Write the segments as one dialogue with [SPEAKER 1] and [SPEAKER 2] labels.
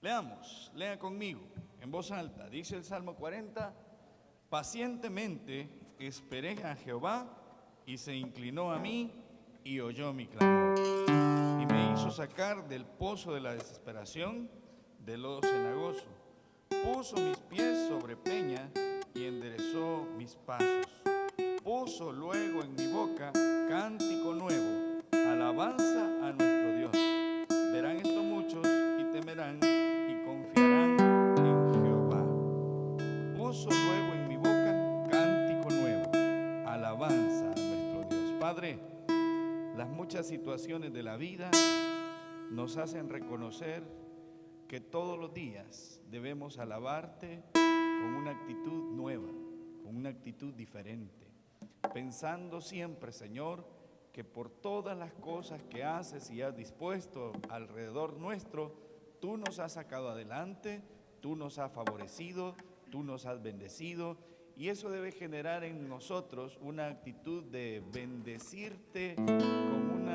[SPEAKER 1] Leamos, lea conmigo en voz alta. Dice el Salmo 40: pacientemente esperé a Jehová y se inclinó a mí y oyó mi clamor y me hizo sacar del pozo de la desesperación, del lodo cenagoso. Puso mis pies sobre peña y enderezó mis pasos. Puso luego en mi boca cántico nuevo, alabanza a nuestro Dios. Verán esto muchos y temerán y confiarán en Jehová. Puso luego en mi boca cántico nuevo, alabanza a nuestro Dios. Padre, las muchas situaciones de la vida nos hacen reconocer que todos los días debemos alabarte con una actitud nueva, con una actitud diferente, pensando siempre, Señor, que por todas las cosas que haces y has dispuesto alrededor nuestro, tú nos has sacado adelante, tú nos has favorecido, tú nos has bendecido, y eso debe generar en nosotros una actitud de bendecirte con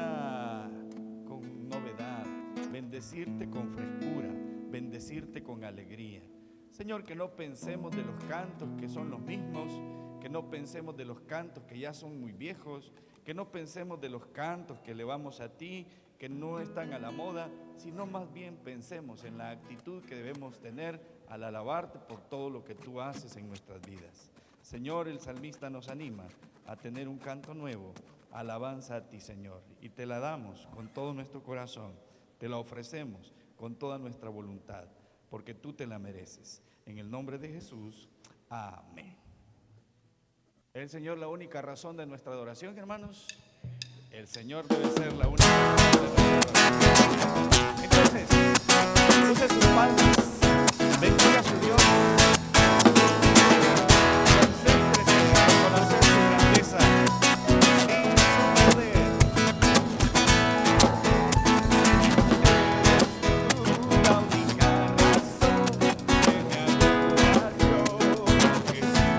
[SPEAKER 1] novedad, bendecirte con frescura, bendecirte con alegría. Señor, que no pensemos de los cantos que son los mismos, que no pensemos de los cantos que ya son muy viejos, que no pensemos de los cantos que elevamos a ti, que no están a la moda, sino más bien pensemos en la actitud que debemos tener al alabarte por todo lo que tú haces en nuestras vidas. Señor, el salmista nos anima a tener un canto nuevo, alabanza a ti, Señor, y te la damos con todo nuestro corazón, te la ofrecemos con toda nuestra voluntad, porque tú te la mereces. En el nombre de Jesús, amén. ¿El Señor la única razón de nuestra adoración, hermanos? El Señor debe ser la única razón de nuestra adoración. Entonces, use sus palmas, bendiga a su Dios, concéntrese en conocer su grandeza y su poder. La única razón de mi adoración, Jesús.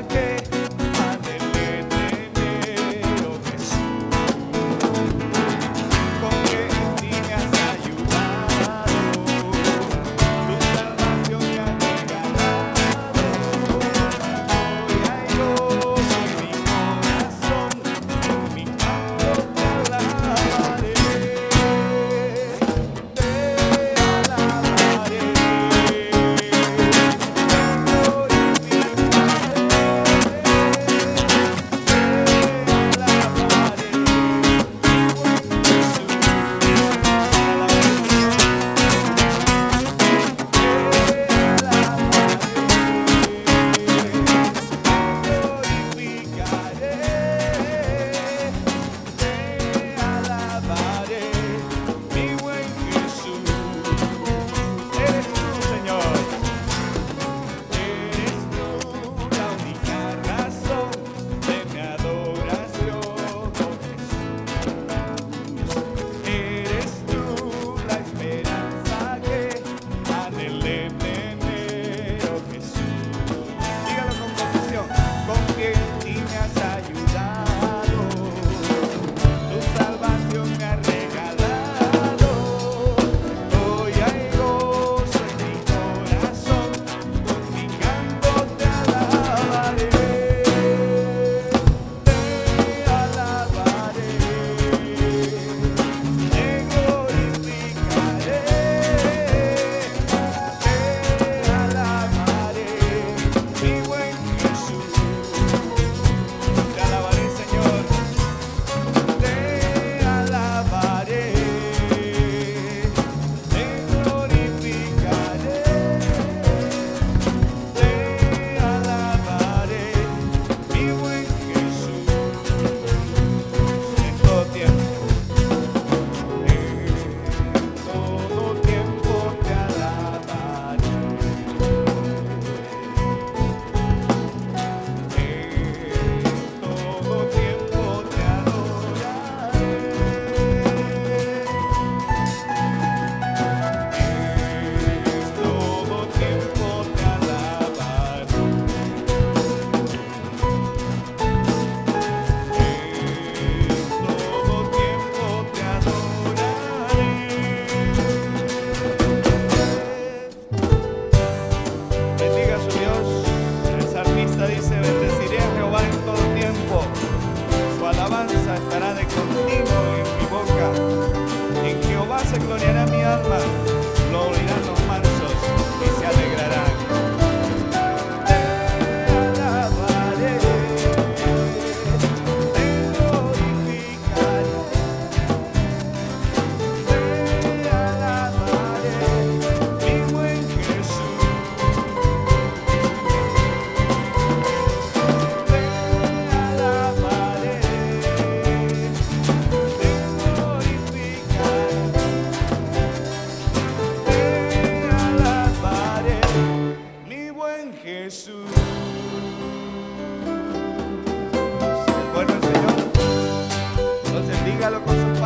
[SPEAKER 1] Que anhelé tener, oh Jesús.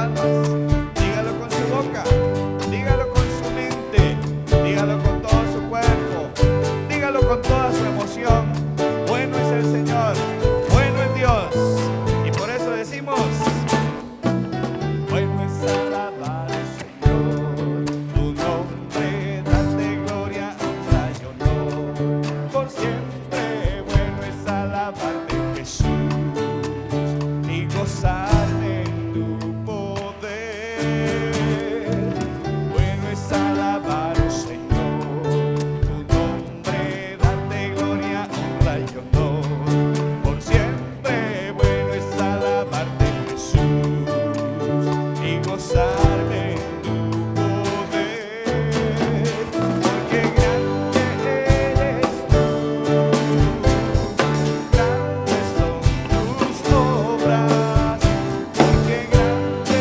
[SPEAKER 1] almas. Dígalo con su boca, dígalo con su mente, dígalo con todo su cuerpo, dígalo con toda su emoción. Bueno es el Señor, bueno es Dios. Y por eso decimos: bueno es alabar al Señor, tu nombre, darte gloria, honra y honor. Por siempre bueno es alabarte, Jesús, y gozarme en tu poder. Bueno es alabar al Señor, tu nombre, darte gloria, honra y honor. Por siempre bueno es alabarte, Jesús, y gozarme en tu poder. Porque grande eres tú, grandes son tus obras. Porque grande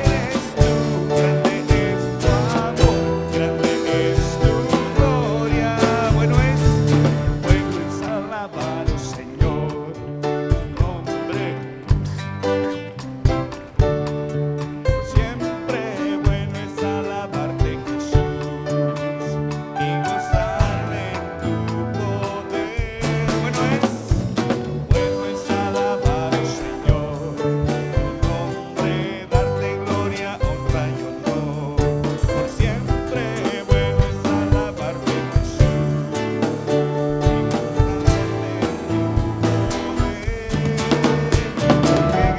[SPEAKER 1] eres tú, grande es tu amor, grande es tu gloria. Bueno es alabar al Señor, tu nombre. Siempre bueno es alabarte, Jesús, y gozarme en tu poder. Bueno es alabar al Señor, tu nombre, darte gloria, honra y honor. Por siempre bueno es alabarte, Jesús, y gozarme en tu porque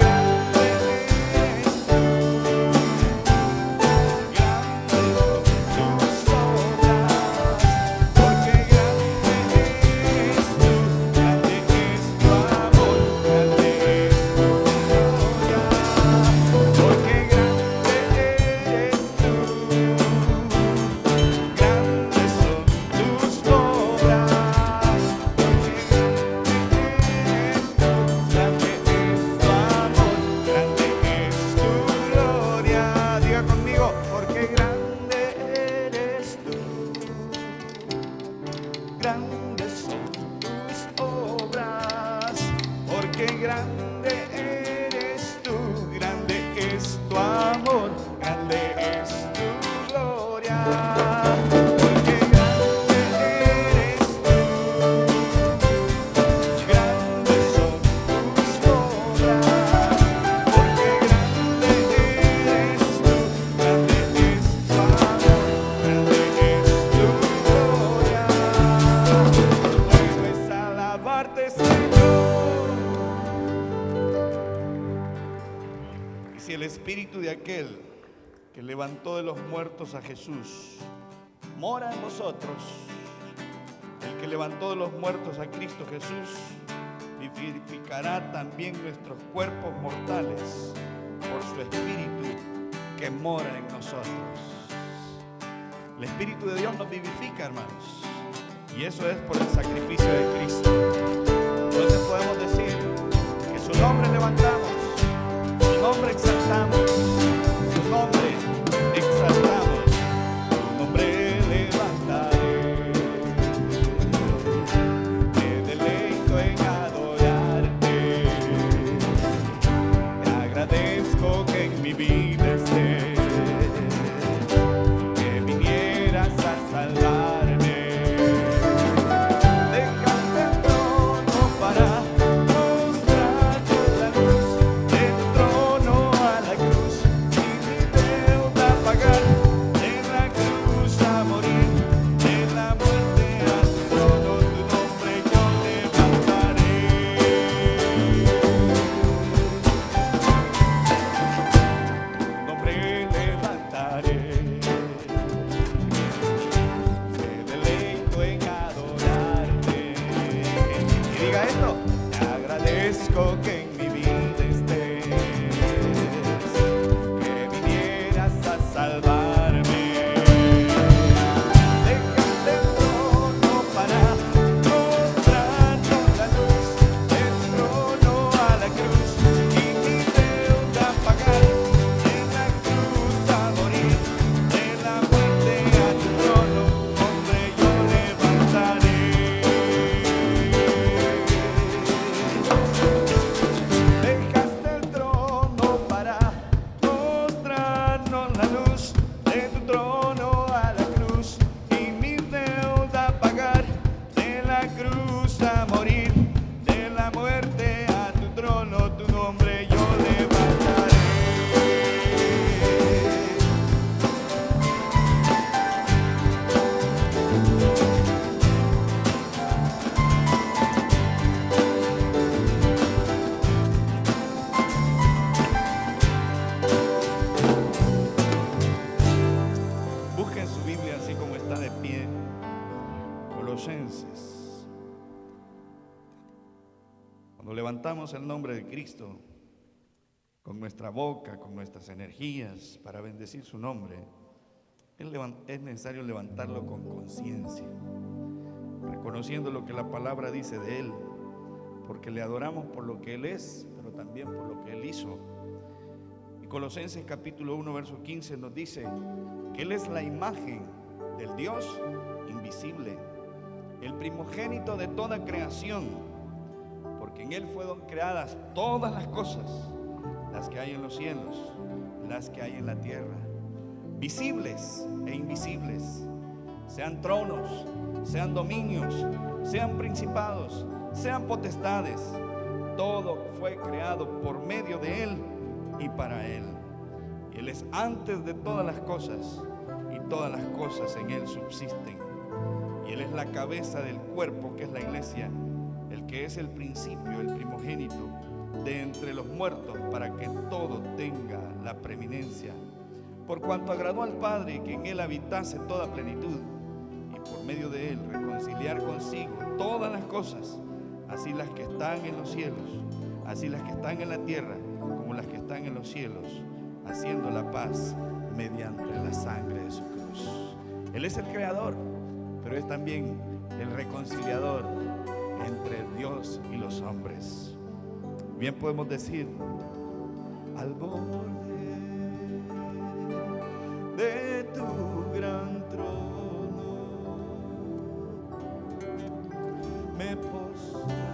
[SPEAKER 1] grande eres tú, grande es tu amor, grande es tu gloria. Porque grande eres tú, grandes son tus obras. Porque grande eres tú, grande es tu amor, grande es tu gloria. Diga conmigo: porque grande eres tú, grandes son tus obras. Porque grande eres tú, grande es tu amor, grande es tu gloria. Porque grande eres tú, grandes son tus obras. Porque grande eres tú, grande es tu amor, grande es tu gloria. Bueno es alabarte, Señor. Y si el espíritu de aquel que levantó de los muertos a Jesús mora en vosotros, el que levantó de los muertos a Cristo Jesús vivificará también nuestros cuerpos mortales por su espíritu que mora en nosotros. El Espíritu de Dios nos vivifica, hermanos, y eso es por el sacrificio de Cristo. Entonces podemos decir que su nombre levantamos, su nombre exaltamos, su nombre exaltamos, su nombre levantaré. Me deleito en adorarte, te agradezco que en mi vida estés, que vinieras a salvarme. Dejaste el trono para mostrarte la luz, del trono a la cruz, la luz de tu trono a la cruz y mi deuda pagar, de la cruz a morir, de la muerte a tu trono, tu nombre yo levantaré. Busquen su Biblia así como está de pie, Colosenses. Cuando levantamos el nombre de Cristo con nuestra boca, con nuestras energías para bendecir su nombre, es necesario levantarlo con conciencia, reconociendo lo que la palabra dice de Él, porque le adoramos por lo que Él es, pero también por lo que Él hizo. Y Colosenses capítulo 1 verso 15 nos dice que Él es la imagen del Dios invisible, el primogénito de toda creación, porque en Él fueron creadas todas las cosas, las que hay en los cielos, las que hay en la tierra, visibles e invisibles, sean tronos, sean dominios, sean principados, sean potestades. Todo fue creado por medio de Él y para Él. Y Él es antes de todas las cosas, y todas las cosas en Él subsisten. Y Él es la cabeza del cuerpo, que es la iglesia, el que es el principio, el primogénito de entre los muertos, para que todo tenga la preeminencia. Por cuanto agradó al Padre que en Él habitase toda plenitud, y por medio de Él reconciliar consigo todas las cosas, así las que están en los cielos, así las que están en la tierra, como las que están en los cielos, haciendo la paz mediante la sangre de su cruz. Él es el creador, pero es también el reconciliador entre Dios y los hombres. Bien podemos decir, al borde de tu gran trono me postraré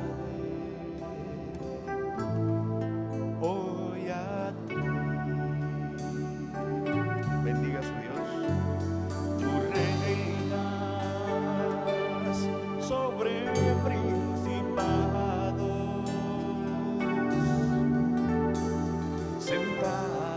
[SPEAKER 1] hoy a ti. Bendiga a su Dios. Tú reinas sobre principados, sentado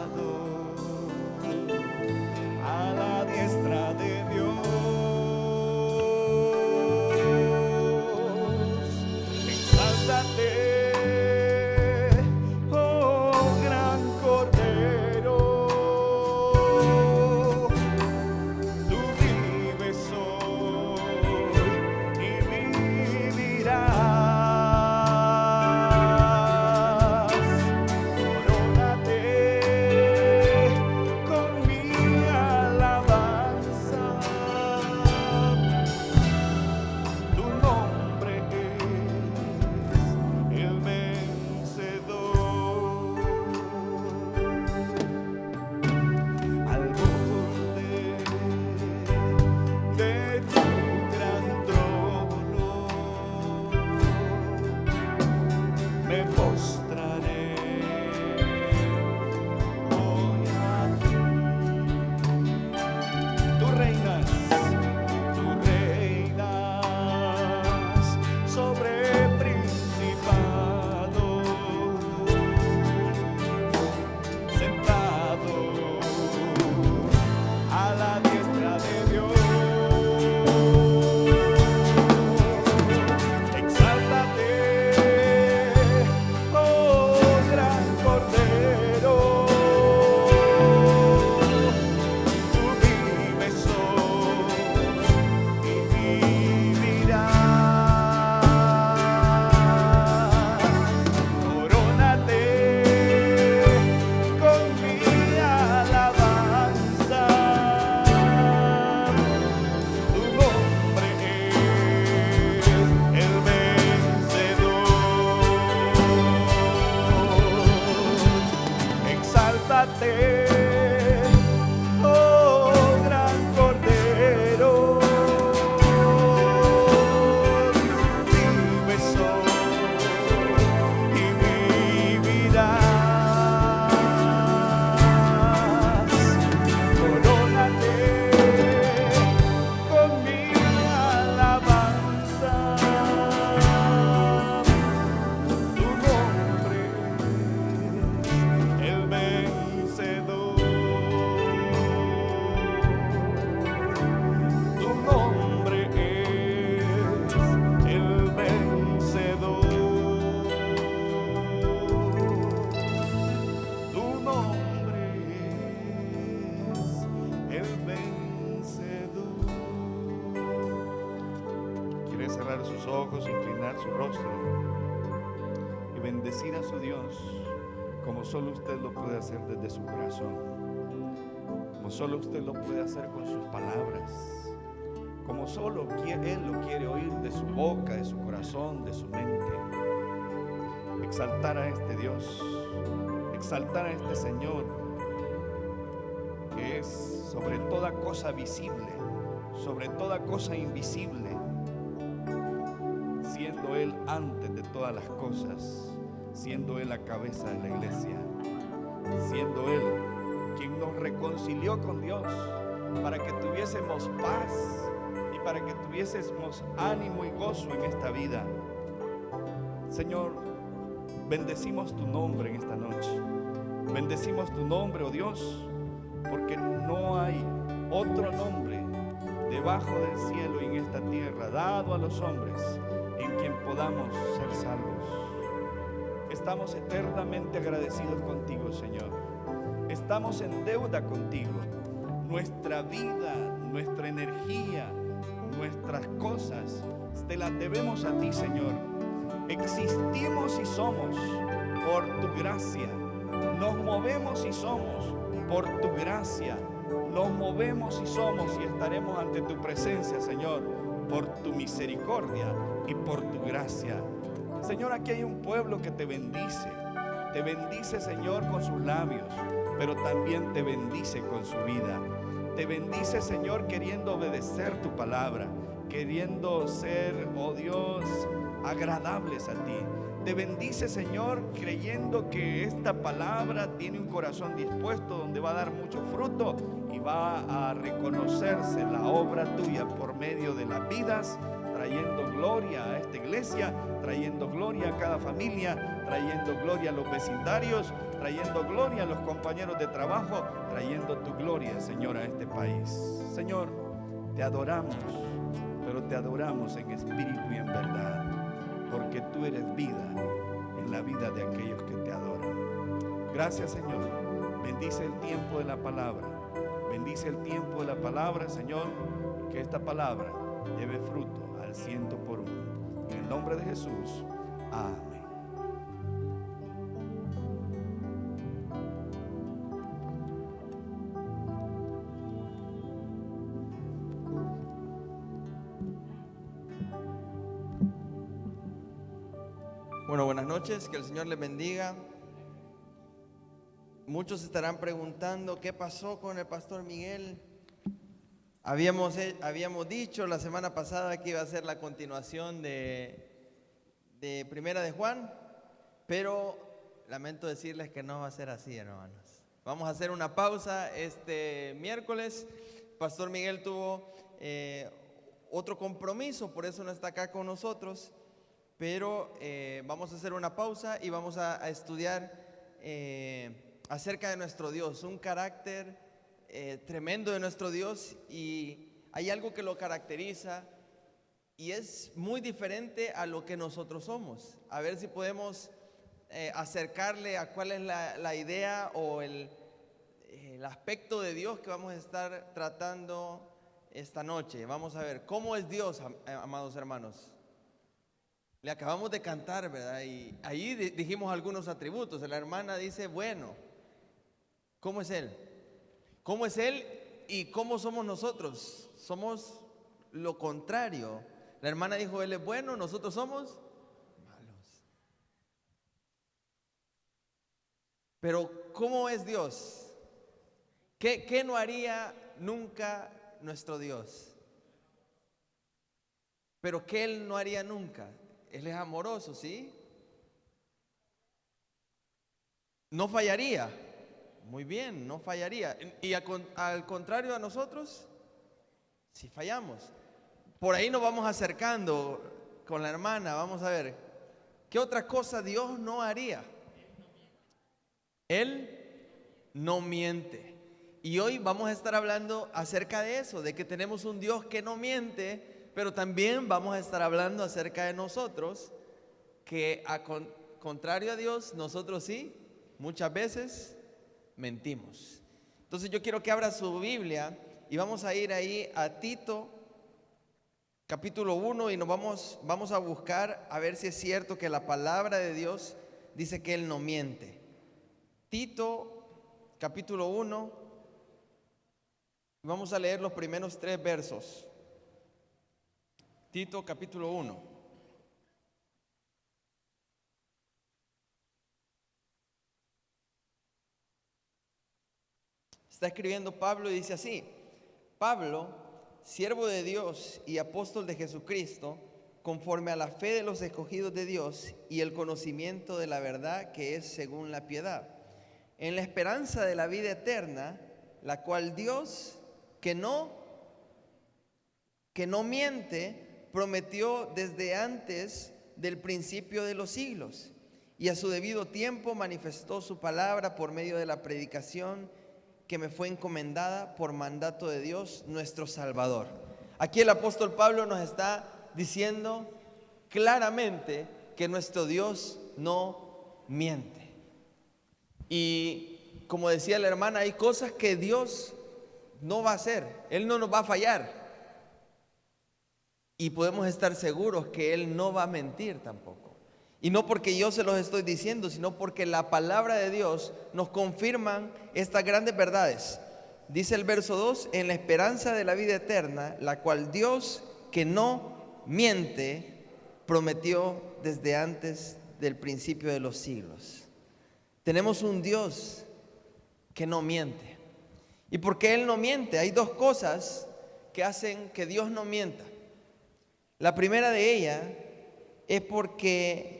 [SPEAKER 1] sus ojos, inclinar su rostro y bendecir a su Dios como solo usted lo puede hacer desde su corazón, como solo usted lo puede hacer con sus palabras, como solo Él lo quiere oír de su boca, de su corazón, de su mente. Exaltar a este Dios, exaltar a este Señor, que es sobre toda cosa visible, sobre toda cosa invisible, siendo Él antes de todas las cosas, siendo Él la cabeza de la iglesia, siendo Él quien nos reconcilió con Dios para que tuviésemos paz y para que tuviésemos ánimo y gozo en esta vida. Señor, bendecimos tu nombre en esta noche. Bendecimos tu nombre, oh Dios, porque no hay otro nombre debajo del cielo y en esta tierra dado a los hombres en quien podamos ser salvos. Estamos eternamente agradecidos contigo, Señor. Estamos en deuda contigo. Nuestra vida, nuestra energía, nuestras cosas, te las debemos a ti, Señor. Existimos y somos por tu gracia. Nos movemos y somos por tu gracia. Nos movemos y somos y estaremos ante tu presencia, Señor, por tu misericordia y por tu gracia. Señor, aquí hay un pueblo que te bendice. Te bendice, Señor, con sus labios, pero también te bendice con su vida. Te bendice, Señor, queriendo obedecer tu palabra, queriendo ser, oh Dios, agradables a ti. Te bendice, Señor, creyendo que esta palabra tiene un corazón dispuesto donde va a dar mucho fruto y va a reconocerse la obra tuya por medio de las vidas, trayendo gloria a esta iglesia, trayendo gloria a cada familia, trayendo gloria a los vecindarios, trayendo gloria a los compañeros de trabajo, trayendo tu gloria, Señor, a este país. Señor, te adoramos, pero te adoramos en espíritu y en verdad, porque tú eres vida en la vida de aquellos que te adoran. Gracias, Señor. Bendice el tiempo de la palabra. Bendice el tiempo de la palabra, Señor, que esta palabra lleve fruto al 100 por 1. En el nombre de Jesús. Amén.
[SPEAKER 2] Bueno, buenas noches, que el Señor les bendiga. Muchos estarán preguntando qué pasó con el pastor Miguel. Habíamos dicho la semana pasada que iba a ser la continuación de Primera de Juan, pero lamento decirles que no va a ser así, hermanos. Vamos a hacer una pausa este miércoles. Pastor Miguel tuvo otro compromiso, por eso no está acá con nosotros. Pero vamos a hacer una pausa y vamos a estudiar acerca de nuestro Dios, un carácter tremendo de nuestro Dios, y hay algo que lo caracteriza y es muy diferente a lo que nosotros somos. A ver si podemos acercarle a cuál es la idea o el aspecto de Dios que vamos a estar tratando esta noche. Vamos a ver cómo es Dios, amados hermanos. Le acabamos de cantar, ¿verdad? Y ahí dijimos algunos atributos. La hermana dice, bueno, ¿cómo es Él? ¿Cómo es Él y cómo somos nosotros? Somos lo contrario. La hermana dijo, Él es bueno, nosotros somos malos. Pero ¿cómo es Dios? ¿Qué no haría nunca nuestro Dios? Pero ¿qué Él no haría nunca? Él es amoroso, ¿sí? No fallaría. Muy bien, no fallaría. Y al contrario a nosotros, si fallamos. Por ahí nos vamos acercando con la hermana. Vamos a ver, ¿qué otra cosa Dios no haría? Él no miente. Y hoy vamos a estar hablando acerca de eso, de que tenemos un Dios que no miente. Pero también vamos a estar hablando acerca de nosotros, que contrario a Dios, nosotros sí, muchas veces mentimos. Entonces yo quiero que abra su Biblia y vamos a ir ahí a Tito, capítulo 1 y vamos a buscar a ver si es cierto que la palabra de Dios dice que Él no miente. Tito, capítulo 1, vamos a leer los primeros 3 versos. Tito, capítulo 1. Está escribiendo Pablo y dice así: Pablo, siervo de Dios y apóstol de Jesucristo, conforme a la fe de los escogidos de Dios y el conocimiento de la verdad que es según la piedad, en la esperanza de la vida eterna, la cual Dios, que no miente, prometió desde antes del principio de los siglos, y a su debido tiempo manifestó su palabra por medio de la predicación que me fue encomendada por mandato de Dios nuestro Salvador. Aquí el apóstol Pablo nos está diciendo claramente que nuestro Dios no miente. Y como decía la hermana, hay cosas que Dios no va a hacer, Él no nos va a fallar. Y podemos estar seguros que Él no va a mentir tampoco. Y no porque yo se los estoy diciendo, sino porque la palabra de Dios nos confirma estas grandes verdades. Dice el verso 2, en la esperanza de la vida eterna, la cual Dios, que no miente, prometió desde antes del principio de los siglos. Tenemos un Dios que no miente. ¿Y por qué Él no miente? Hay 2 cosas que hacen que Dios no mienta. La primera de ellas es porque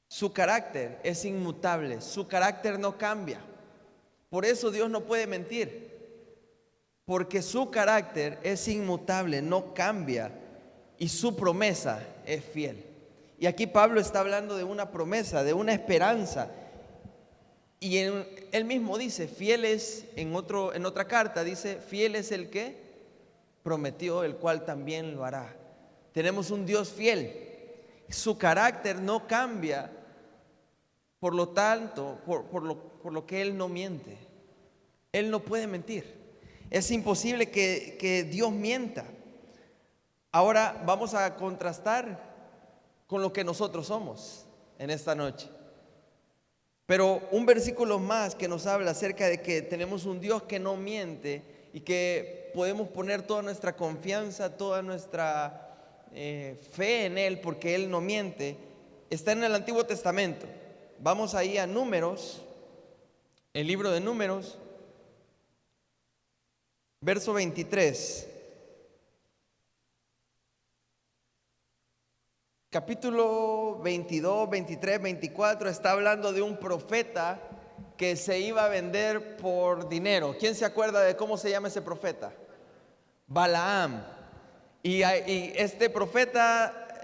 [SPEAKER 2] su carácter es inmutable, su carácter no cambia. Por eso Dios no puede mentir, porque su carácter es inmutable, no cambia, y su promesa es fiel. Y aquí Pablo está hablando de una promesa, de una esperanza. Y él mismo dice, fiel es, en otra carta dice, fiel es el que prometió, el cual también lo hará. Tenemos un Dios fiel, su carácter no cambia. Por lo tanto, por lo que Él no miente, Él no puede mentir. Es imposible que Dios mienta. Ahora vamos a contrastar con lo que nosotros somos en esta noche. Pero un versículo más que nos habla acerca de que tenemos un Dios que no miente y que podemos poner toda nuestra confianza, toda nuestra fe en Él, porque Él no miente, está en el Antiguo Testamento. Vamos ahí a Números, el libro de Números, verso 23. Capítulo 22, 23, 24 está hablando de un profeta que se iba a vender por dinero. ¿Quién se acuerda de cómo se llama ese profeta? Balaam. Y este profeta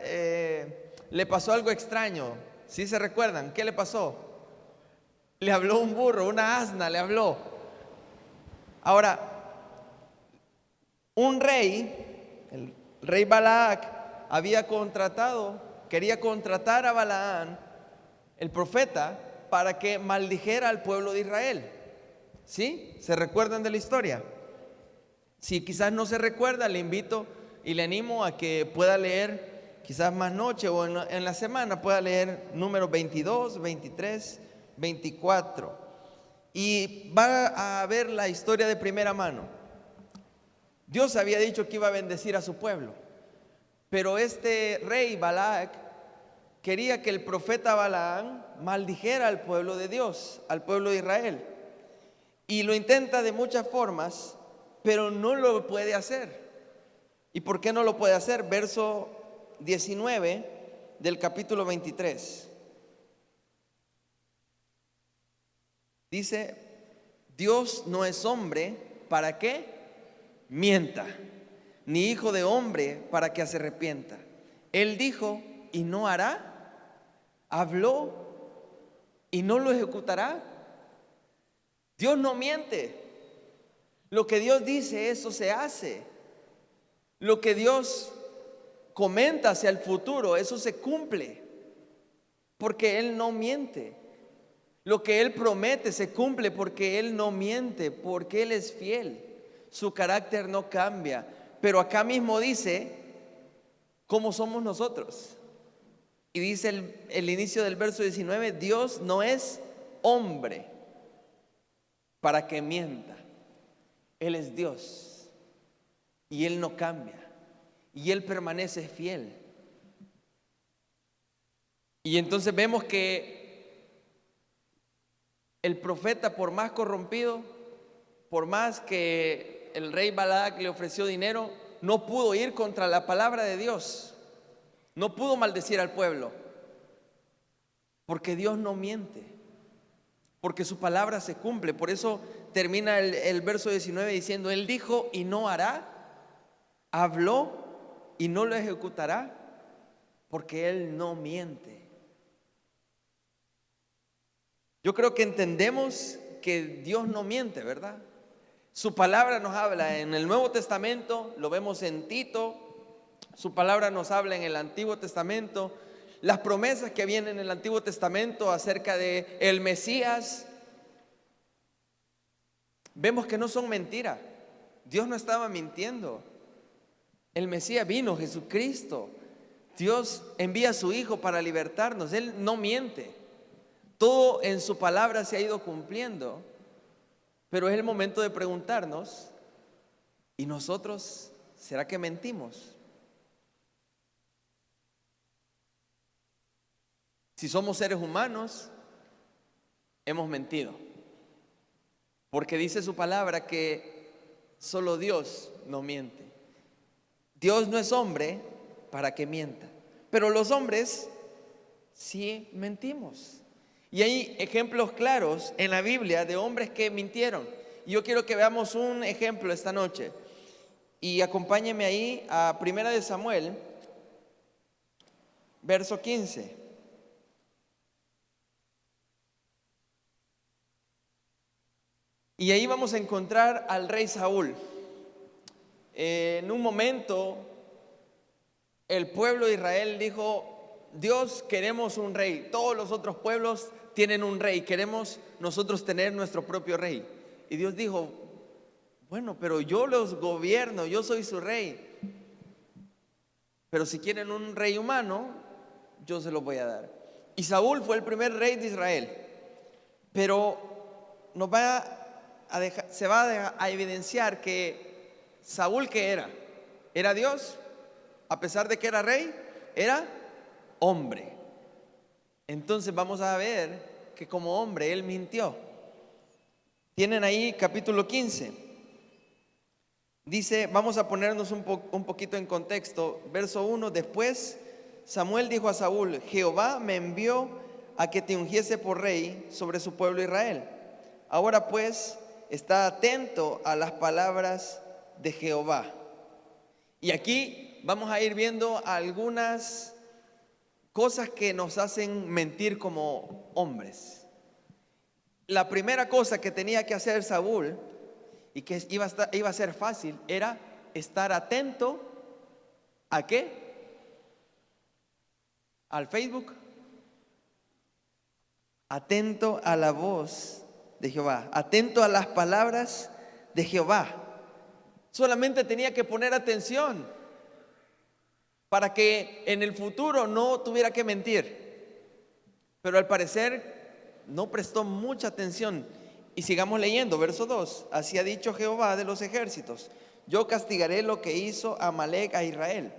[SPEAKER 2] le pasó algo extraño. ¿Sí se recuerdan? ¿Qué le pasó? Le habló un burro, una asna le habló. Ahora, un rey, el rey Balac, quería contratar a Balaam, el profeta, para que maldijera al pueblo de Israel. ¿Sí? ¿Se recuerdan de la historia? Si quizás no se recuerda, le invito y le animo a que pueda leer, quizás más noche o en la semana pueda leer números 22, 23, 24. Y va a ver la historia de primera mano. Dios había dicho que iba a bendecir a su pueblo. Pero este rey Balac quería que el profeta Balaam maldijera al pueblo de Dios, al pueblo de Israel. Y lo intenta de muchas formas, pero no lo puede hacer. ¿Y por qué no lo puede hacer? Verso 19 del capítulo 23. Dice, Dios no es hombre para que mienta, ni hijo de hombre para que se arrepienta. Él dijo y no hará, habló y no lo ejecutará. Dios no miente. Lo que Dios dice, eso se hace. Lo que Dios comenta hacia el futuro, eso se cumple, porque Él no miente. Lo que Él promete se cumple porque Él no miente, porque Él es fiel. Su carácter no cambia. Pero acá mismo dice cómo somos nosotros. Y dice el inicio del verso 19, Dios no es hombre para que mienta. Él es Dios y Él no cambia y Él permanece fiel. Y entonces vemos que el profeta, por más corrompido, por más que el rey Balac le ofreció dinero, no pudo ir contra la palabra de Dios, no pudo maldecir al pueblo, porque Dios no miente, porque su palabra se cumple. Por eso termina el verso 19 diciendo, Él dijo y no hará, habló y no lo ejecutará, porque Él no miente. Yo creo que entendemos que Dios no miente, ¿verdad? Su palabra nos habla en el Nuevo Testamento, lo vemos en Tito, su palabra nos habla en el Antiguo Testamento, las promesas que vienen en el Antiguo Testamento acerca de el Mesías, vemos que no son mentira. Dios no estaba mintiendo. El Mesías vino, Jesucristo. Dios envía a su Hijo para libertarnos. Él no miente. Todo en su palabra se ha ido cumpliendo. Pero es el momento de preguntarnos, ¿y nosotros será que mentimos? Si somos seres humanos, hemos mentido. Porque dice su palabra que solo Dios no miente. Dios no es hombre para que mienta. Pero los hombres sí mentimos. Y hay ejemplos claros en la Biblia de hombres que mintieron. Y yo quiero que veamos un ejemplo esta noche. Y acompáñenme ahí a 1 Samuel, verso 15. Y ahí vamos a encontrar al rey Saúl. En un momento, el pueblo de Israel dijo, Dios, queremos un rey. Todos los otros pueblos tienen un rey, queremos nosotros tener nuestro propio rey. Y Dios dijo, bueno, pero yo los gobierno, yo soy su rey. Pero si quieren un rey humano, yo se los voy a dar. Y Saúl fue el primer rey de Israel. Pero se va a evidenciar que Saúl, ¿qué era? ¿Era Dios? A pesar de que era rey, era hombre. Entonces vamos a ver que como hombre él mintió. Tienen ahí capítulo 15. Dice, vamos a ponernos un poquito en contexto. Verso 1, después Samuel dijo a Saúl, Jehová me envió a que te ungiese por rey sobre su pueblo Israel. Ahora pues, está atento a las palabras de Jehová. Y aquí vamos a ir viendo algunas cosas que nos hacen mentir como hombres. La primera cosa que tenía que hacer Saúl, y que iba a ser fácil, era estar atento ¿a qué? ¿Al Facebook? Atento a la voz de Jehová, atento a las palabras de Jehová. Solamente tenía que poner atención para que en el futuro no tuviera que mentir. Pero al parecer no prestó mucha atención. Y sigamos leyendo, verso 2. Así ha dicho Jehová de los ejércitos: yo castigaré lo que hizo Amalec a Israel,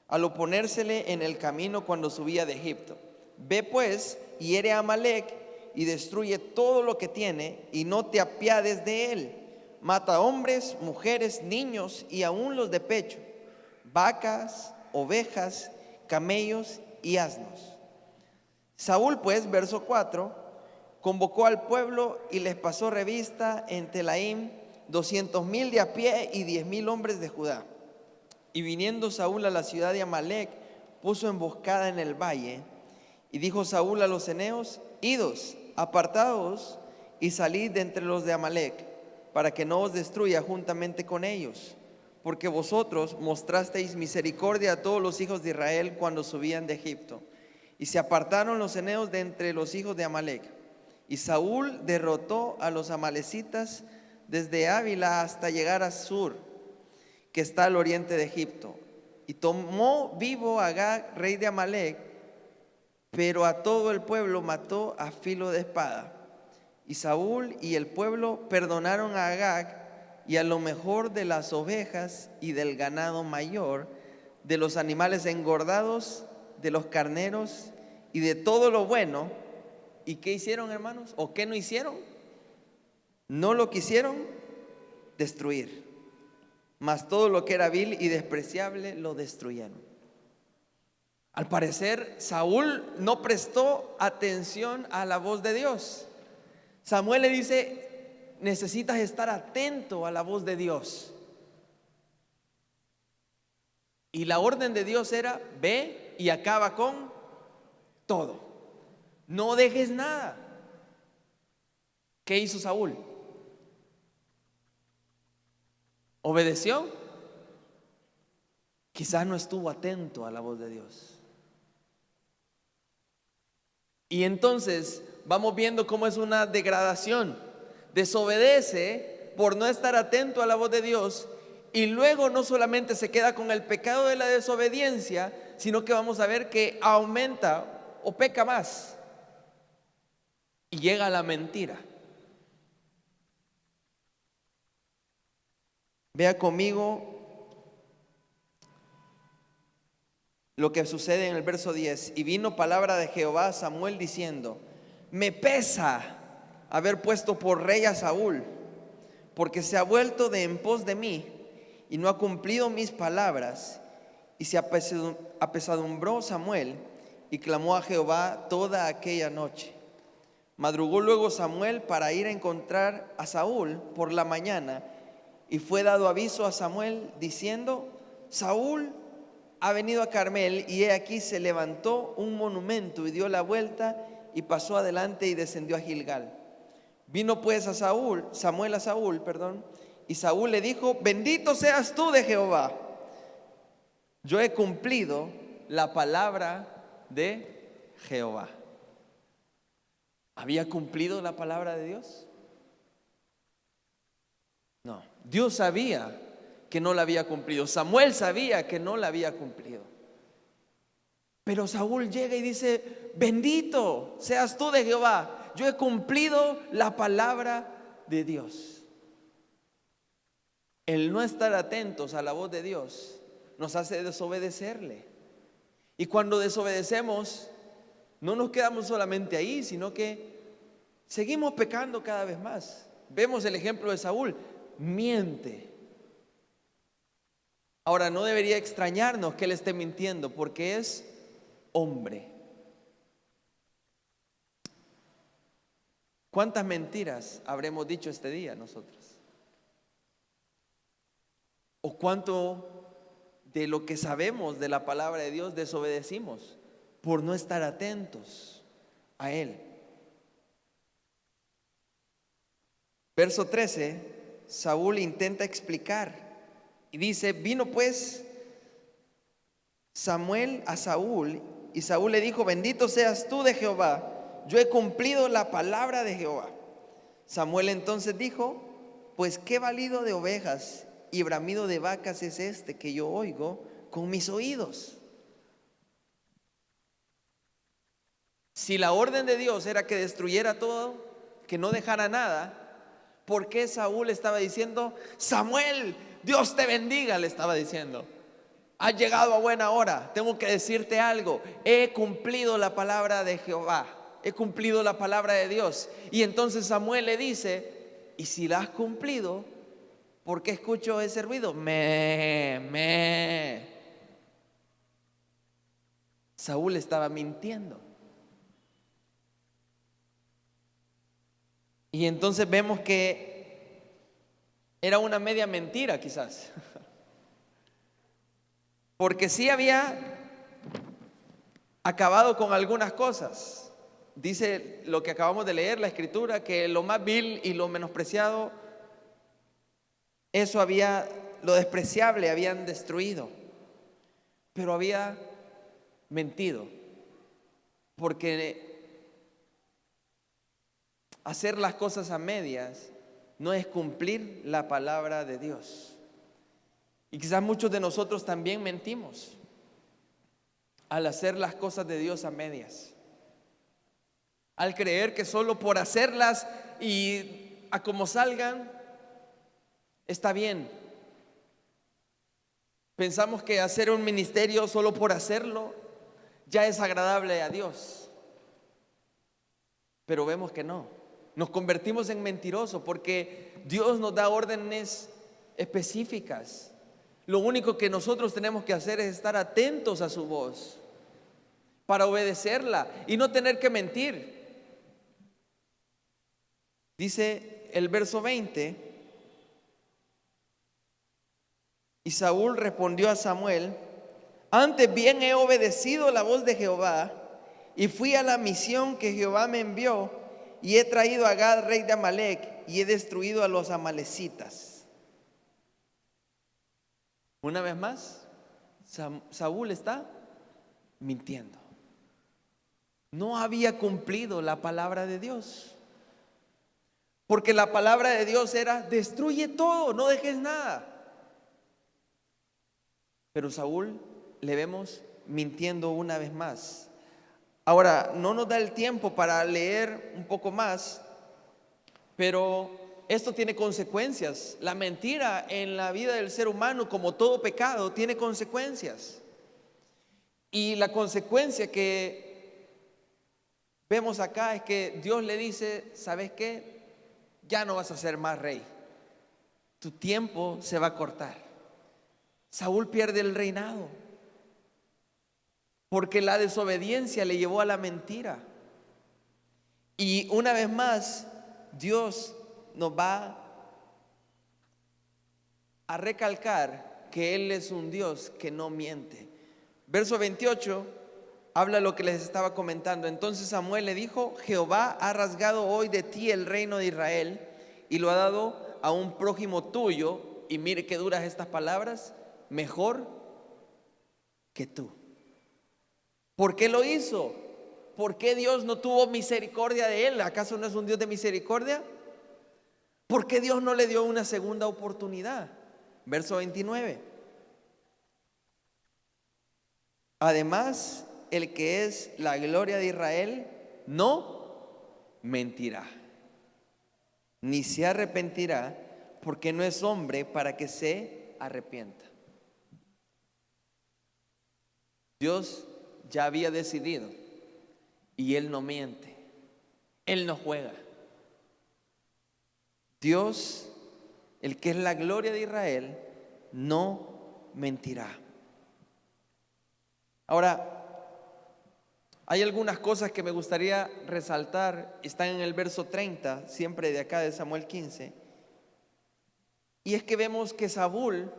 [SPEAKER 2] al oponérsele en el camino cuando subía de Egipto. Ve pues, hiere a Amalec y destruye todo lo que tiene, y no te apiades de él. Mata hombres, mujeres, niños y aún los de pecho, vacas, ovejas, camellos y asnos. Saúl pues, verso 4, convocó al pueblo y les pasó revista en Telaim 200,000 de a pie y 10,000 hombres de Judá. Y viniendo Saúl a la ciudad de Amalec, puso emboscada en el valle. Y dijo Saúl a los eneos: idos, apartaos y salid de entre los de Amalec, para que no os destruya juntamente con ellos, porque vosotros mostrasteis misericordia a todos los hijos de Israel cuando subían de Egipto. Y se apartaron los eneos de entre los hijos de Amalec. Y Saúl derrotó a los amalecitas desde Ávila hasta llegar a Sur, que está al oriente de Egipto. Y tomó vivo a Agag, rey de Amalec, pero a todo el pueblo mató a filo de espada. Y Saúl y el pueblo perdonaron a Agag y a lo mejor de las ovejas y del ganado mayor, de los animales engordados, de los carneros y de todo lo bueno. ¿Y qué hicieron, hermanos? ¿O qué no hicieron? No lo quisieron destruir, mas todo lo que era vil y despreciable lo destruyeron. Al parecer, Saúl no prestó atención a la voz de Dios. Samuel le dice: necesitas estar atento a la voz de Dios. Y la orden de Dios era: ve y acaba con todo. No dejes nada. ¿Qué hizo Saúl? ¿Obedeció? Quizás no estuvo atento a la voz de Dios. Y entonces vamos viendo cómo es una degradación. Desobedece por no estar atento a la voz de Dios, y luego no solamente se queda con el pecado de la desobediencia, sino que vamos a ver que aumenta o peca más y llega a la mentira. Vea conmigo lo que sucede en el verso 10. Y vino palabra de Jehová a Samuel diciendo: me pesa haber puesto por rey a Saúl, porque se ha vuelto de en pos de mí y no ha cumplido mis palabras. Y se apesadumbró Samuel y clamó a Jehová toda aquella noche. Madrugó luego Samuel para ir a encontrar a Saúl por la mañana, y fue dado aviso a Samuel diciendo: Saúl ha venido a Carmel. Y he aquí se levantó un monumento y dio la vuelta y pasó adelante y descendió a Gilgal. Vino pues Samuel a Saúl, y Saúl le dijo: bendito seas tú de Jehová, yo he cumplido la palabra de Jehová. ¿Había cumplido la palabra de Dios? No, Dios sabía que no la había cumplido. Samuel sabía que no la había cumplido. Pero Saúl llega y dice: bendito seas tú de Jehová, yo he cumplido la palabra de Dios. El no estar atentos a la voz de Dios nos hace desobedecerle. Y cuando desobedecemos, no nos quedamos solamente ahí, sino que seguimos pecando cada vez más. Vemos el ejemplo de Saúl: miente. Ahora, no debería extrañarnos que él esté mintiendo, porque es hombre. ¿Cuántas mentiras habremos dicho este día nosotros? ¿O cuánto de lo que sabemos de la palabra de Dios desobedecimos por no estar atentos a Él? Verso 13, Saúl intenta explicar y dice: vino pues Samuel a Saúl, y Saúl le dijo: bendito seas tú de Jehová, yo he cumplido la palabra de Jehová. Samuel entonces dijo: pues qué balido de ovejas y bramido de vacas es este que yo oigo con mis oídos. Si la orden de Dios era que destruyera todo, que no dejara nada, ¿por qué Saúl estaba diciendo: Samuel, Dios te bendiga? Le estaba diciendo: has llegado a buena hora, tengo que decirte algo, he cumplido la palabra de Jehová, he cumplido la palabra de Dios. Y entonces Samuel le dice: y si la has cumplido, ¿por qué escucho ese ruido? Saúl estaba mintiendo. Y entonces vemos que era una media mentira, quizás. Porque sí había acabado con algunas cosas. Dice lo que acabamos de leer, la escritura, que lo más vil y lo menospreciado, lo despreciable habían destruido. Pero había mentido. Porque hacer las cosas a medias no es cumplir la palabra de Dios. Y quizás muchos de nosotros también mentimos al hacer las cosas de Dios a medias, al creer que solo por hacerlas y a como salgan está bien. Pensamos que hacer un ministerio solo por hacerlo ya es agradable a Dios, pero vemos que no. Nos convertimos en mentirosos porque Dios nos da órdenes específicas. Lo único que nosotros tenemos que hacer es estar atentos a su voz para obedecerla y no tener que mentir. Dice el verso 20: y Saúl respondió a Samuel: antes bien he obedecido la voz de Jehová y fui a la misión que Jehová me envió, y he traído a Agag, rey de Amalec, y he destruido a los amalecitas. Una vez más, Saúl está mintiendo. No había cumplido la palabra de Dios, porque la palabra de Dios era: destruye todo, no dejes nada. Pero Saúl le vemos mintiendo una vez más. Ahora, no nos da el tiempo para leer un poco más, pero esto tiene consecuencias. La mentira en la vida del ser humano, como todo pecado, tiene consecuencias. Y la consecuencia que vemos acá es que Dios le dice: ¿sabes qué? Ya no vas a ser más rey. Tu tiempo se va a cortar. Saúl pierde el reinado porque la desobediencia le llevó a la mentira. Y una vez más, Dios nos va a recalcar que Él es un Dios que no miente. Verso 28 habla lo que les estaba comentando. Entonces Samuel le dijo: Jehová ha rasgado hoy de ti el reino de Israel y lo ha dado a un prójimo tuyo. Y mire qué duras estas palabras: mejor que tú. ¿Por qué lo hizo? ¿Por qué Dios no tuvo misericordia de él? ¿Acaso no es un Dios de misericordia? ¿Por qué Dios no le dio una segunda oportunidad? Verso 29. Además, el que es la gloria de Israel no mentirá, ni se arrepentirá, porque no es hombre para que se arrepienta. Dios ya había decidido y Él no miente, Él no juega. Dios, el que es la gloria de Israel, no mentirá. Ahora, hay algunas cosas que me gustaría resaltar, están en el verso 30, siempre de acá de Samuel 15, y es que vemos que Saúl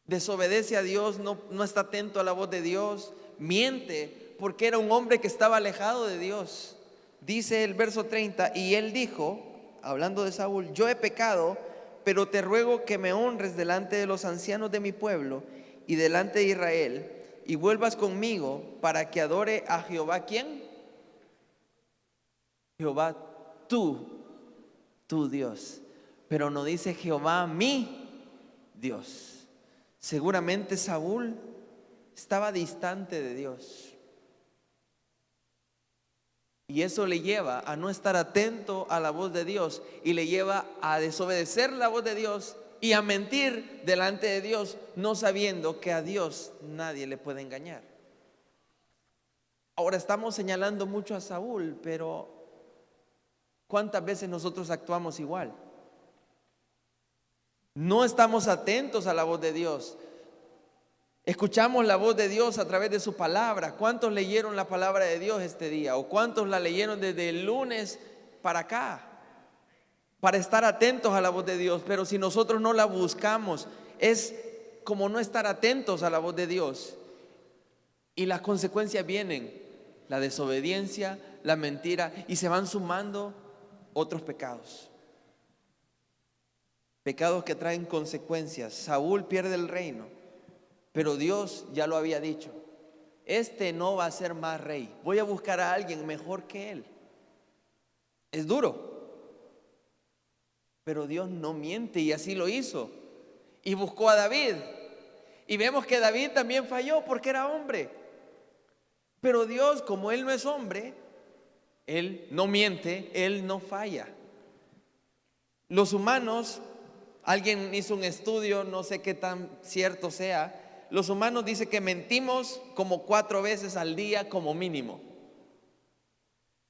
[SPEAKER 2] desobedece a Dios, no está atento a la voz de Dios, miente porque era un hombre que estaba alejado de Dios. Dice el verso 30: y él dijo, hablando de Saúl: yo he pecado, pero te ruego que me honres delante de los ancianos de mi pueblo y delante de Israel, y vuelvas conmigo para que adore a Jehová. ¿Quién? Jehová, tu Dios. Pero no dice Jehová mi Dios. Seguramente Saúl estaba distante de Dios, y eso le lleva a no estar atento a la voz de Dios, y le lleva a desobedecer la voz de Dios y a mentir delante de Dios, no sabiendo que a Dios nadie le puede engañar. Ahora estamos señalando mucho a Saúl, pero ¿cuántas veces nosotros actuamos igual? No estamos atentos a la voz de Dios. Escuchamos la voz de Dios a través de su palabra. ¿Cuántos leyeron la palabra de Dios este día? ¿O cuántos la leyeron desde el lunes para acá? Para estar atentos a la voz de Dios. Pero si nosotros no la buscamos, es como no estar atentos a la voz de Dios. Y las consecuencias vienen: la desobediencia, la mentira, y se van sumando otros pecados. Pecados que traen consecuencias. Saúl pierde el reino, pero Dios ya lo había dicho: este no va a ser más rey, voy a buscar a alguien mejor que él. Es duro, pero Dios no miente, y así lo hizo. y buscó a David. Y vemos que David también falló porque era hombre. Pero Dios, como Él no es hombre, Él no miente, Él no falla. Los humanos, alguien hizo un estudio, no sé qué tan cierto sea, los humanos dicen que mentimos como 4 veces al día como mínimo.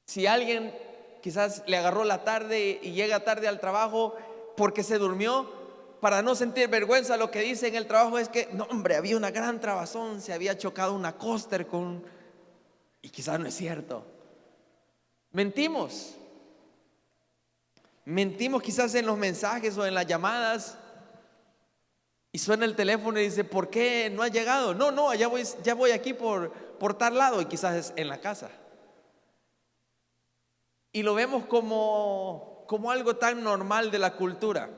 [SPEAKER 2] Si alguien quizás le agarró la tarde y llega tarde al trabajo porque se durmió, para no sentir vergüenza, lo que dice en el trabajo es que, no hombre, había una gran trabazón, se había chocado una coaster con... Y quizás no es cierto. Mentimos. Mentimos quizás en los mensajes o en las llamadas. Y suena el teléfono y dice, ¿por qué no ha llegado? No, ya voy aquí por tal lado. Y quizás es en la casa. Y lo vemos como algo tan normal de la cultura.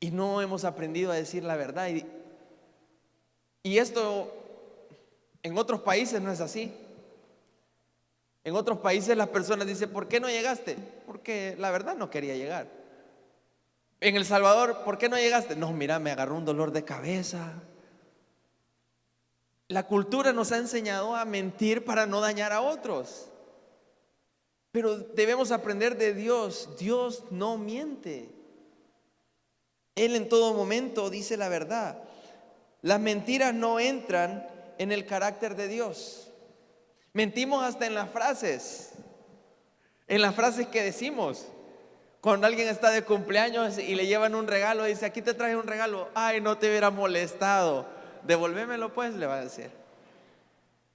[SPEAKER 2] Y no hemos aprendido a decir la verdad. Y esto en otros países no es así. En otros países las personas dicen, ¿por qué no llegaste? Porque la verdad no quería llegar. En El Salvador, ¿por qué no llegaste? No, mira, me agarró un dolor de cabeza. La cultura nos ha enseñado a mentir para no dañar a otros. Pero debemos aprender de Dios. Dios no miente. Él en todo momento dice la verdad. Las mentiras no entran en el carácter de Dios. Mentimos hasta en las frases que decimos. Cuando alguien está de cumpleaños y le llevan un regalo, dice, aquí te traje un regalo. Ay, no te hubiera molestado, devuélvemelo pues, le va a decir.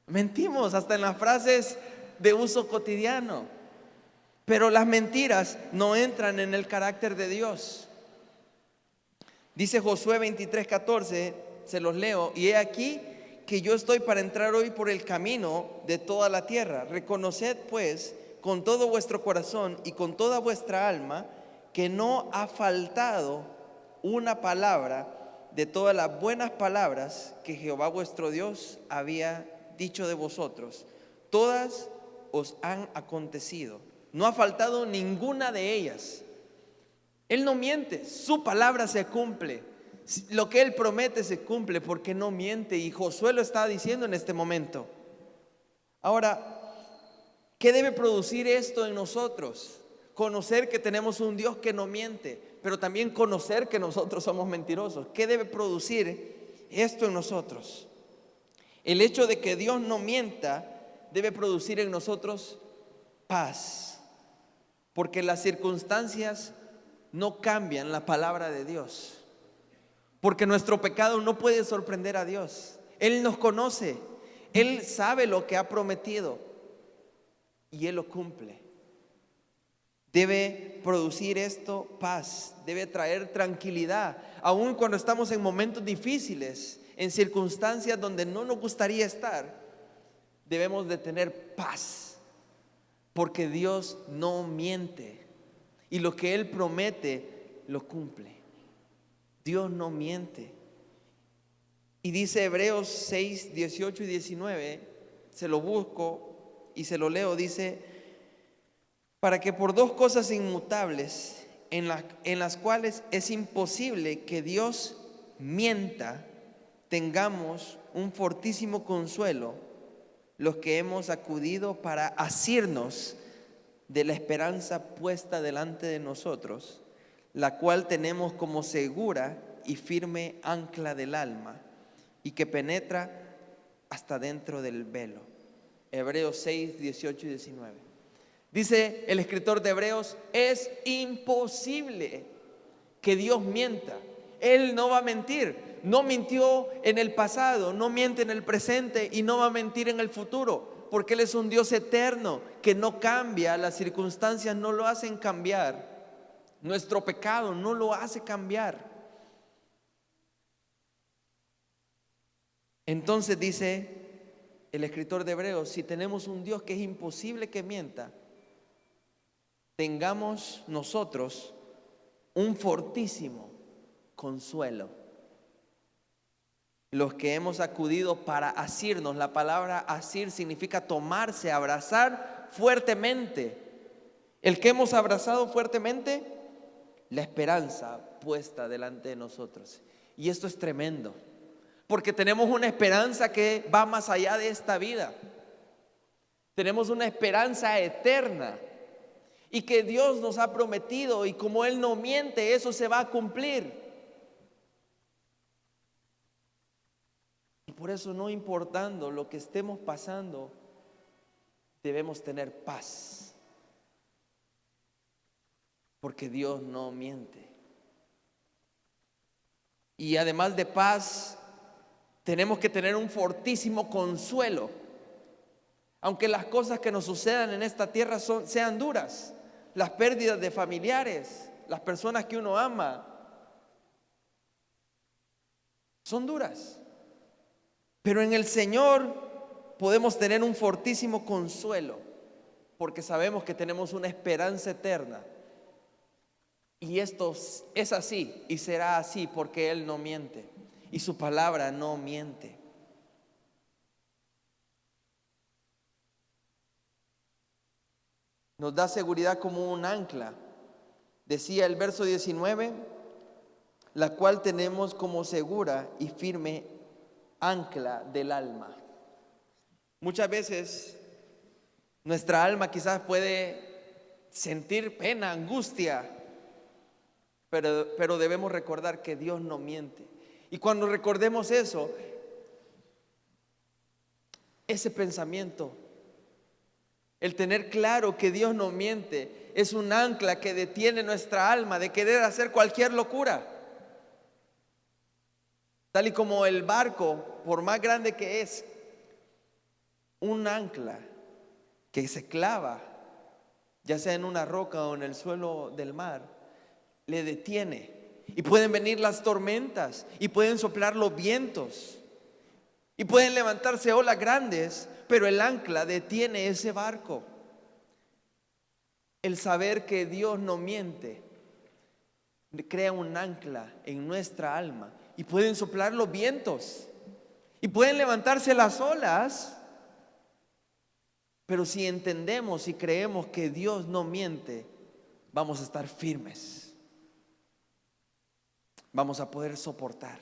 [SPEAKER 2] Mentimos hasta en las frases de uso cotidiano. Pero las mentiras no entran en el carácter de Dios. Dice Josué 23:14, se los leo, y he aquí que yo estoy para entrar hoy por el camino de toda la tierra. Reconoced pues con todo vuestro corazón y con toda vuestra alma que no ha faltado una palabra de todas las buenas palabras que Jehová vuestro Dios había dicho de vosotros. Todas os han acontecido. No ha faltado ninguna de ellas. Él no miente, su palabra se cumple. Lo que Él promete se cumple porque no miente. Y Josué lo está diciendo en este momento. Ahora, ¿qué debe producir esto en nosotros? Conocer que tenemos un Dios que no miente, pero también conocer que nosotros somos mentirosos. ¿Qué debe producir esto en nosotros? El hecho de que Dios no mienta debe producir en nosotros paz, porque las circunstancias no cambian la palabra de Dios. Porque nuestro pecado no puede sorprender a Dios. Él nos conoce, Él sabe lo que ha prometido y Él lo cumple. Debe producir esto paz, debe traer tranquilidad, aun cuando estamos en momentos difíciles, en circunstancias donde no nos gustaría estar. Debemos de tener paz, porque Dios no miente y lo que Él promete lo cumple. Dios no miente. Y dice Hebreos 6, 18 y 19, se lo busco y se lo leo, dice, para que por 2 cosas inmutables, en las cuales es imposible que Dios mienta, tengamos un fortísimo consuelo, los que hemos acudido para asirnos de la esperanza puesta delante de nosotros, la cual tenemos como segura y firme ancla del alma, y que penetra hasta dentro del velo. Hebreos 6, 18 y 19. Dice el escritor de Hebreos, es imposible que Dios mienta. Él no va a mentir. No mintió en el pasado, no miente en el presente y no va a mentir en el futuro, porque Él es un Dios eterno que no cambia. Las circunstancias no lo hacen cambiar. Nuestro pecado no lo hace cambiar. Entonces dice el escritor de Hebreos, si tenemos un Dios que es imposible que mienta, tengamos nosotros un fortísimo consuelo. Los que hemos acudido para asirnos, la palabra asir significa tomarse, abrazar fuertemente. El que hemos abrazado fuertemente la esperanza puesta delante de nosotros. Y esto es tremendo, porque tenemos una esperanza que va más allá de esta vida. Tenemos una esperanza eterna y que Dios nos ha prometido, y como Él no miente, eso se va a cumplir. Y por eso, no importando lo que estemos pasando, debemos tener paz, porque Dios no miente. Y además de paz, tenemos que tener un fortísimo consuelo. Aunque las cosas que nos sucedan en esta tierra sean duras, las pérdidas de familiares, las personas que uno ama, son duras. Pero en el Señor podemos tener un fortísimo consuelo, porque sabemos que tenemos una esperanza eterna. Y esto es así y será así, porque Él no miente y su palabra no miente. Nos da seguridad como un ancla. Decía el verso 19, la cual tenemos como segura y firme ancla del alma. Muchas veces nuestra alma quizás puede sentir pena, angustia, pero debemos recordar que Dios no miente. Y cuando recordemos eso, ese pensamiento, el tener claro que Dios no miente, es un ancla que detiene nuestra alma de querer hacer cualquier locura. Tal y como el barco, por más grande que es, un ancla que se clava, ya sea en una roca o en el suelo del mar, le detiene. Y pueden venir las tormentas, y pueden soplar los vientos, y pueden levantarse olas grandes, pero el ancla detiene ese barco. El saber que Dios no miente crea un ancla en nuestra alma, y pueden soplar los vientos y pueden levantarse las olas, pero si entendemos y creemos que Dios no miente, vamos a estar firmes, vamos a poder soportar.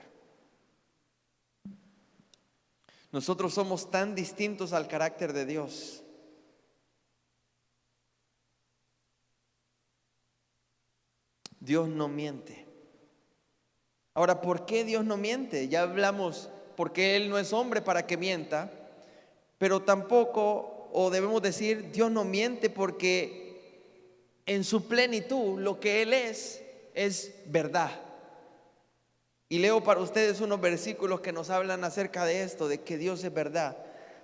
[SPEAKER 2] Nosotros somos tan distintos al carácter de Dios. Dios no miente. Ahora, ¿por qué Dios no miente? Ya hablamos, porque Él no es hombre para que mienta, pero tampoco, o debemos decir, Dios no miente porque en su plenitud lo que Él es verdad. Y leo para ustedes unos versículos que nos hablan acerca de esto, de que Dios es verdad.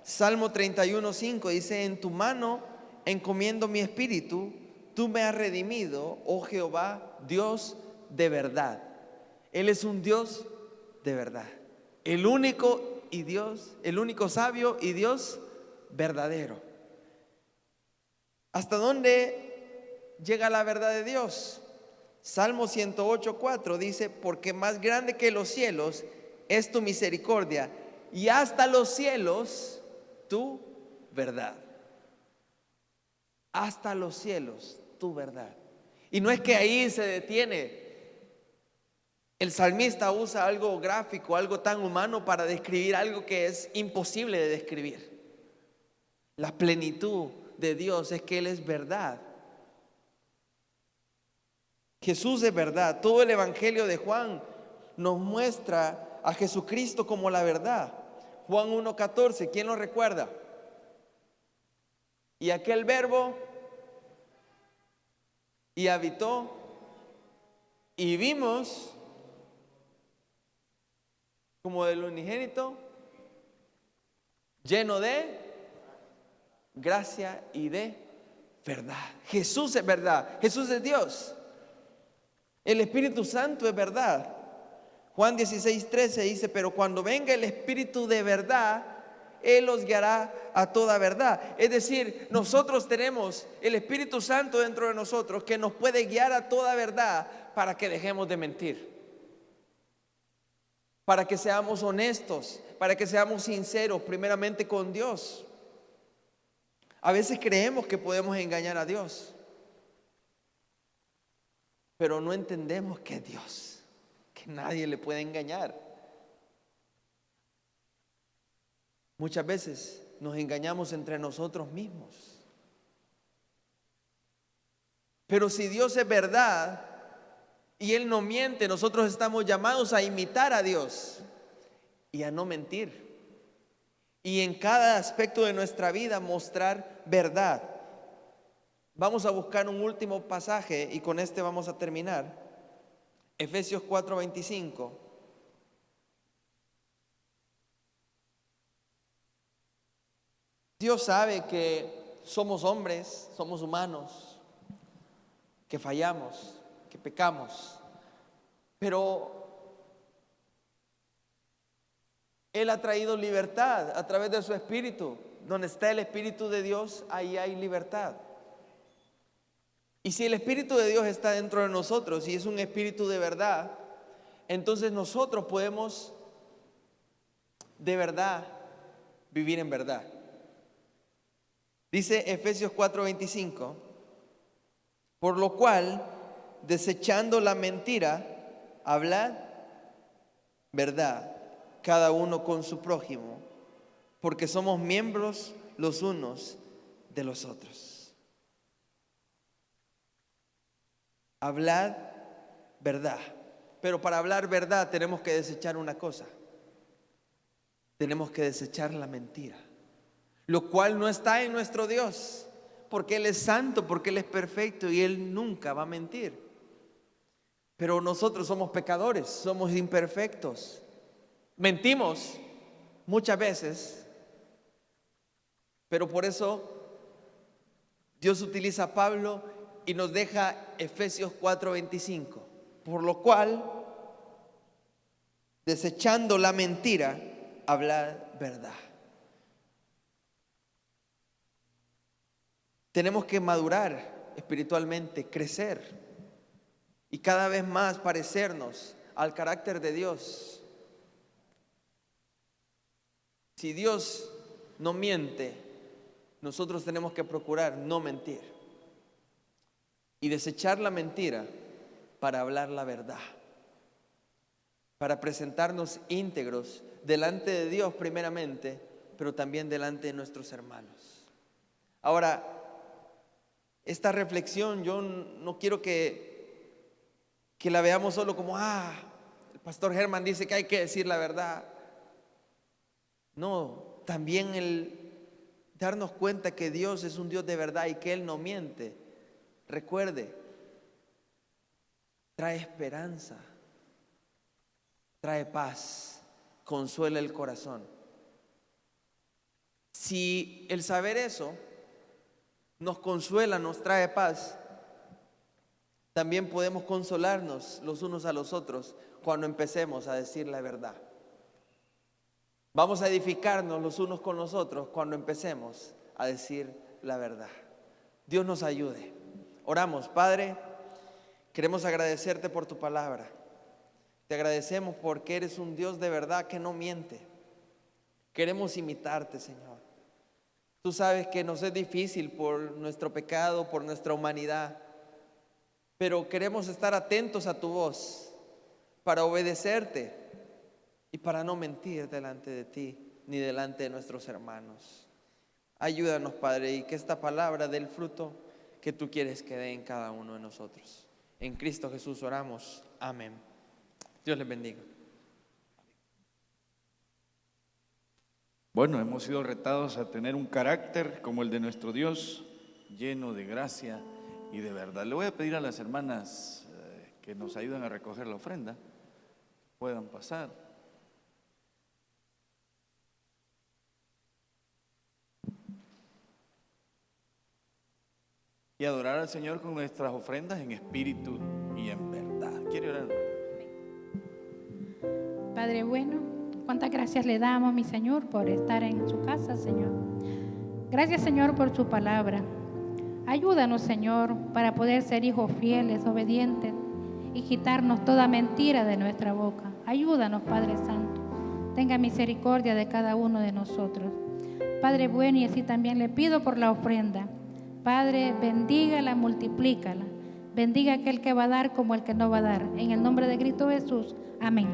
[SPEAKER 2] Salmo 31:5 dice: en tu mano encomiendo mi espíritu, tú me has redimido, oh Jehová, Dios de verdad. Él es un Dios de verdad, el único sabio y Dios verdadero. ¿Hasta dónde llega la verdad de Dios? Salmo 108:4 dice: porque más grande que los cielos es tu misericordia, y hasta los cielos tu verdad. Hasta los cielos tu verdad. Y no es que ahí se detiene. El salmista usa algo gráfico, algo tan humano para describir algo que es imposible de describir. La plenitud de Dios es que Él es verdad. Jesús es verdad. Todo el evangelio de Juan nos muestra a Jesucristo como la verdad. Juan 1:14, ¿quién lo recuerda? Y aquel verbo, y habitó, y vimos como del unigénito, lleno de gracia y de verdad. Jesús es verdad, Jesús es Dios. El Espíritu Santo es verdad. Juan 16:13 dice: pero cuando venga el Espíritu de verdad, Él os guiará a toda verdad. Es decir, nosotros tenemos el Espíritu Santo dentro de nosotros que nos puede guiar a toda verdad para que dejemos de mentir, para que seamos honestos, para que seamos sinceros primeramente con Dios. A veces creemos que podemos engañar a Dios. pero no entendemos que es Dios, que nadie le puede engañar. Muchas veces nos engañamos entre nosotros mismos. Pero si Dios es verdad y Él no miente, nosotros estamos llamados a imitar a Dios y a no mentir. Y en cada aspecto de nuestra vida mostrar verdad. Vamos a buscar un último pasaje y con este vamos a terminar. Efesios 4:25. Dios sabe que somos hombres, somos humanos, que fallamos, que pecamos, pero Él ha traído libertad a través de su Espíritu. Donde está el Espíritu de Dios, ahí hay libertad. Y si el Espíritu de Dios está dentro de nosotros y es un Espíritu de verdad, entonces nosotros podemos de verdad vivir en verdad. Dice Efesios 4:25, por lo cual, desechando la mentira, hablad verdad, cada uno con su prójimo, porque somos miembros los unos de los otros. Hablad verdad. Pero para hablar verdad tenemos que desechar una cosa. Tenemos que desechar la mentira, lo cual no está en nuestro Dios, porque Él es santo, porque Él es perfecto y Él nunca va a mentir. Pero nosotros somos pecadores, somos imperfectos. Mentimos muchas veces, pero por eso Dios utiliza a Pablo y nos deja Efesios 4:25. Por lo cual, desechando la mentira, hablar verdad. Tenemos que madurar espiritualmente, crecer y cada vez más parecernos al carácter de Dios. Si Dios no miente, nosotros tenemos que procurar no mentir y desechar la mentira para hablar la verdad, para presentarnos íntegros delante de Dios primeramente, pero también delante de nuestros hermanos. Ahora, esta reflexión yo no quiero que la veamos solo como, el pastor Germán dice que hay que decir la verdad. No, también el darnos cuenta que Dios es un Dios de verdad y que Él no miente. Recuerde, trae esperanza, trae paz, consuela el corazón. Si el saber eso nos consuela, nos trae paz, también podemos consolarnos los unos a los otros cuando empecemos a decir la verdad. Vamos a edificarnos los unos con los otros cuando empecemos a decir la verdad. Dios nos ayude. Oramos. Padre, queremos agradecerte por tu palabra. Te agradecemos porque eres un Dios de verdad que no miente. Queremos imitarte, Señor. Tú sabes que nos es difícil por nuestro pecado, por nuestra humanidad, pero queremos estar atentos a tu voz para obedecerte y para no mentir delante de ti ni delante de nuestros hermanos. Ayúdanos, Padre, y que esta palabra dé el fruto que tú quieres que dé en cada uno de nosotros. En Cristo Jesús oramos. Amén. Dios les bendiga.
[SPEAKER 1] Bueno, hemos sido retados a tener un carácter como el de nuestro Dios, lleno de gracia y de verdad. Le voy a pedir a las hermanas que nos ayuden a recoger la ofrenda, puedan pasar. Y adorar al Señor con nuestras ofrendas en espíritu y en verdad. ¿Quiere orar?
[SPEAKER 3] Padre bueno, cuántas gracias le damos, mi Señor, por estar en su casa, Señor. Gracias, Señor, por su palabra. Ayúdanos, Señor, para poder ser hijos fieles, obedientes y quitarnos toda mentira de nuestra boca. Ayúdanos, Padre Santo. Tenga misericordia de cada uno de nosotros. Padre bueno, y así también le pido por la ofrenda. Padre, bendígala, multiplícala. bendiga aquel que va a dar como el que no va a dar. En el nombre de Cristo Jesús. Amén.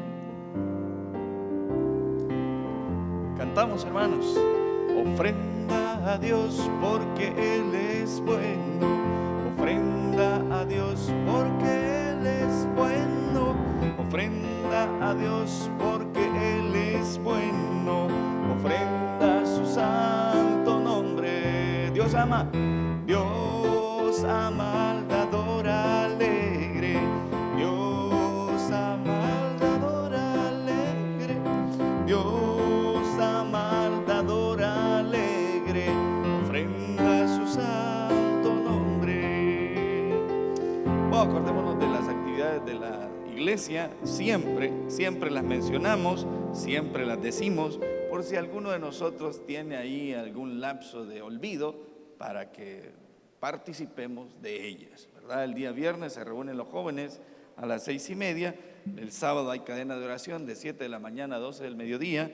[SPEAKER 1] Cantamos, hermanos. Ofrenda a Dios porque Él es bueno. Ofrenda a Dios porque Él es bueno. Ofrenda a Dios porque Él es bueno. Ofrenda a su santo nombre. Dios ama al dador alegre. Dios ama al dador alegre. Dios ama al dador alegre. Ofrenda a su santo nombre. Bueno, acordémonos de las actividades de la iglesia. Siempre las mencionamos, siempre las decimos, por si alguno de nosotros tiene ahí algún lapso de olvido, para que participemos de ellas, ¿verdad? El día viernes se reúnen los jóvenes a las 6:30, el sábado hay cadena de oración de 7 de la mañana a 12 del mediodía,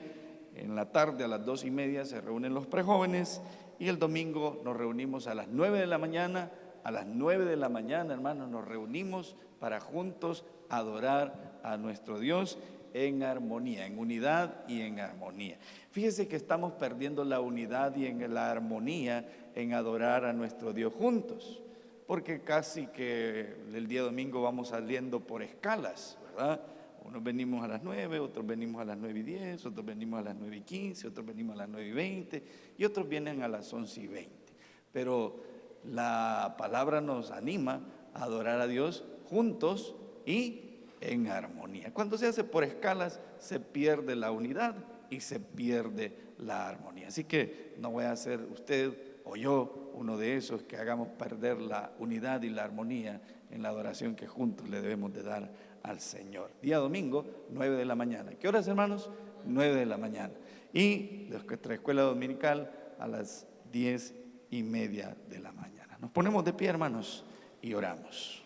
[SPEAKER 1] en la tarde a las 2:30 se reúnen los prejóvenes y el domingo nos reunimos a las 9 de la mañana. A las 9 de la mañana, hermanos, nos reunimos para juntos adorar a nuestro Dios en armonía, en unidad y en armonía. Fíjese que estamos perdiendo la unidad y en la armonía en adorar a nuestro Dios juntos, porque casi que el día domingo vamos saliendo por escalas, ¿verdad? Unos venimos a las 9, otros venimos a las 9:10, otros venimos a las 9:15, otros venimos a las 9:20 y otros vienen a las 11:20. Pero la palabra nos anima a adorar a Dios juntos y en armonía. Cuando se hace por escalas, se pierde la unidad y se pierde la armonía. Así que no voy a ser usted o yo uno de esos que hagamos perder la unidad y la armonía en la adoración que juntos le debemos de dar al Señor. Día domingo, 9 de la mañana. ¿Qué horas, hermanos? 9 de la mañana. Y nuestra escuela dominical a las 10:30 de la mañana. Nos ponemos de pie, hermanos, y oramos.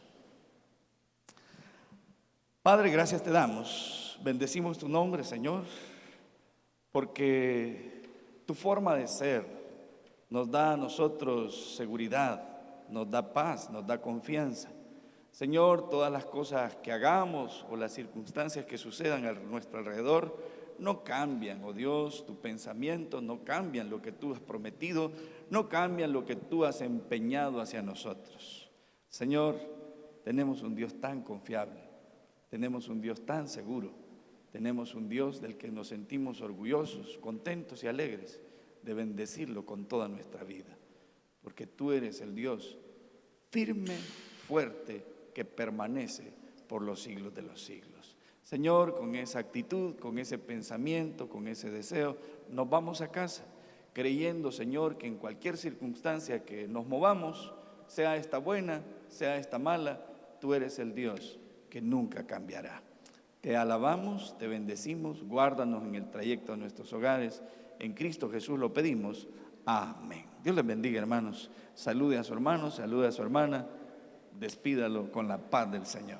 [SPEAKER 1] Padre, gracias te damos, bendecimos tu nombre, Señor, porque tu forma de ser nos da a nosotros seguridad, nos da paz, nos da confianza. Señor, todas las cosas que hagamos o las circunstancias que sucedan a nuestro alrededor no cambian, oh Dios, tu pensamiento, no cambian lo que tú has prometido, no cambian lo que tú has empeñado hacia nosotros. Señor, tenemos un Dios tan confiable. Tenemos un Dios tan seguro, tenemos un Dios del que nos sentimos orgullosos, contentos y alegres de bendecirlo con toda nuestra vida, porque tú eres el Dios firme, fuerte, que permanece por los siglos de los siglos. Señor, con esa actitud, con ese pensamiento, con ese deseo, nos vamos a casa, creyendo, Señor, que en cualquier circunstancia que nos movamos, sea esta buena, sea esta mala, tú eres el Dios que nunca cambiará. Te alabamos, te bendecimos, guárdanos en el trayecto a nuestros hogares. En Cristo Jesús lo pedimos. Amén. Dios les bendiga, hermanos. Salude a su hermano, salude a su hermana. Despídalo con la paz del Señor.